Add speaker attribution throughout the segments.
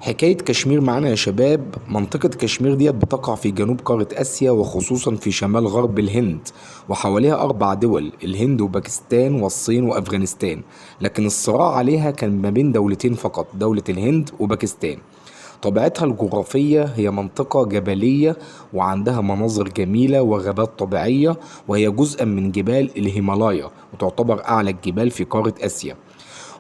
Speaker 1: حكاية كشمير معانا يا شباب. منطقة كشمير ديت بتقع في جنوب قارة آسيا، وخصوصا في شمال غرب الهند، وحواليها 4 دول: الهند وباكستان والصين وأفغانستان. لكن الصراع عليها كان ما بين دولتين فقط، دولة الهند وباكستان. طبيعتها الجغرافية هي منطقة جبلية، وعندها مناظر جميلة وغابات طبيعية، وهي جزءا من جبال الهيمالايا، وتعتبر أعلى الجبال في قارة آسيا.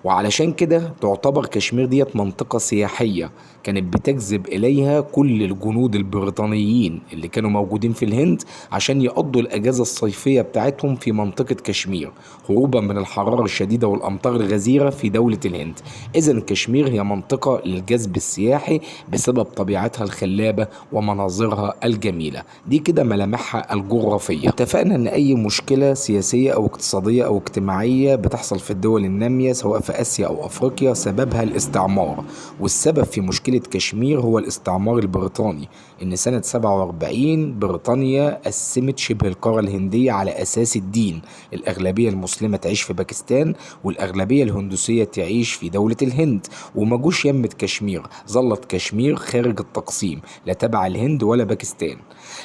Speaker 1: وعلشان كده تعتبر كشمير ديت منطقة سياحية، كانت بتجذب إليها كل الجنود البريطانيين اللي كانوا موجودين في الهند عشان يقضوا الأجازة الصيفية بتاعتهم في منطقة كشمير، هروبا من الحرارة الشديدة والأمطار الغزيرة في دولة الهند. إذا كشمير هي منطقة للجذب السياحي بسبب طبيعتها الخلابة ومناظرها الجميلة. دي كده ملامحها الجغرافية. اتفقنا إن أي مشكلة سياسية أو اقتصادية أو اجتماعية بتحصل في الدول النامية سواء في آسيا أو أفريقيا سببها الاستعمار، والسبب في مشكلة كشمير هو الاستعمار البريطاني. إن سنة 47 بريطانيا قسمت شبه القارة الهندية على أساس الدين، الأغلبية المسلمة تعيش في باكستان، والأغلبية الهندوسية تعيش في دولة الهند، وما جوش يمة كشمير. ظلت كشمير خارج التقسيم، لا تبع الهند ولا باكستان.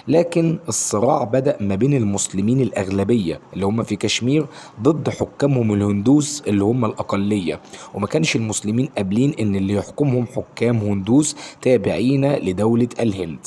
Speaker 1: لكن الصراع بدأ ما بين المسلمين الأغلبية اللي هم في كشمير ضد حكامهم الهندوس اللي هم الأقلية، وما كانش المسلمين قابلين إن اللي يحكمهم حكام هندوس تابعين لدولة الهند.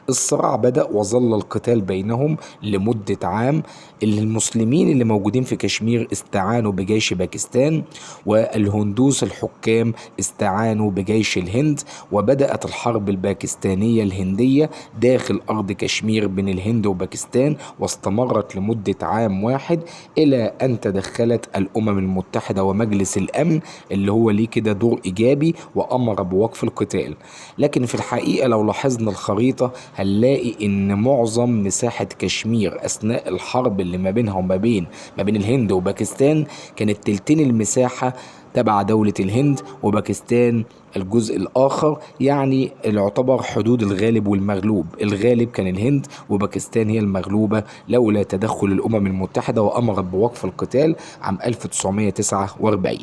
Speaker 1: الصراع بدأ وظل القتال بينهم لمدة عام. المسلمين اللي موجودين في كشمير استعانوا بجيش باكستان، والهندوس الحكام استعانوا بجيش الهند، وبدأت الحرب الباكستانية الهندية داخل أرض كشمير بين الهند وباكستان، واستمرت لمدة عام واحد إلى أن تدخلت الأمم المتحدة ومجلس الأمن اللي هو ليه كده دور إيجابي، وأمر بوقف القتال. لكن في الحقيقة لو لاحظنا الخريطة هنلاقي إن معظم مساحة كشمير أثناء الحرب اللي ما بينها ما بين الهند وباكستان كانت تلتين المساحة تبع دولة الهند، وباكستان الجزء الآخر. يعني يعتبر حدود الغالب والمغلوب، الغالب كان الهند وباكستان هي المغلوبة لولا تدخل الأمم المتحدة وأمرت بوقف القتال عام 1949.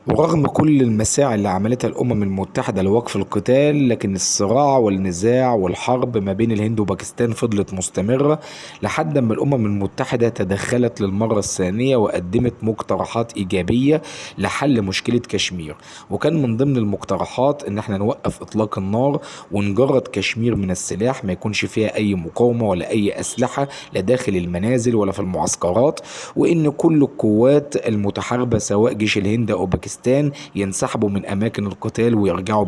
Speaker 1: ورغم كل المساعي اللي عملتها الأمم المتحدة لوقف القتال، لكن الصراع والنزاع والحرب ما بين الهند وباكستان فضلت مستمرة لحد ما الأمم المتحدة تدخلت للمرة الثانية وقدمت مقترحات إيجابية لحل مشكلة كشمير. وكان من ضمن المقترحات إن احنا نوقف إطلاق النار ونجرد كشمير من السلاح، ما يكونش فيها أي مقاومة ولا أي أسلحة لا داخل المنازل ولا في المعسكرات، وإن كل القوات المتحاربة سواء جيش الهند أو باكستان ينسحبوا من أماكن القتال ويرجعوا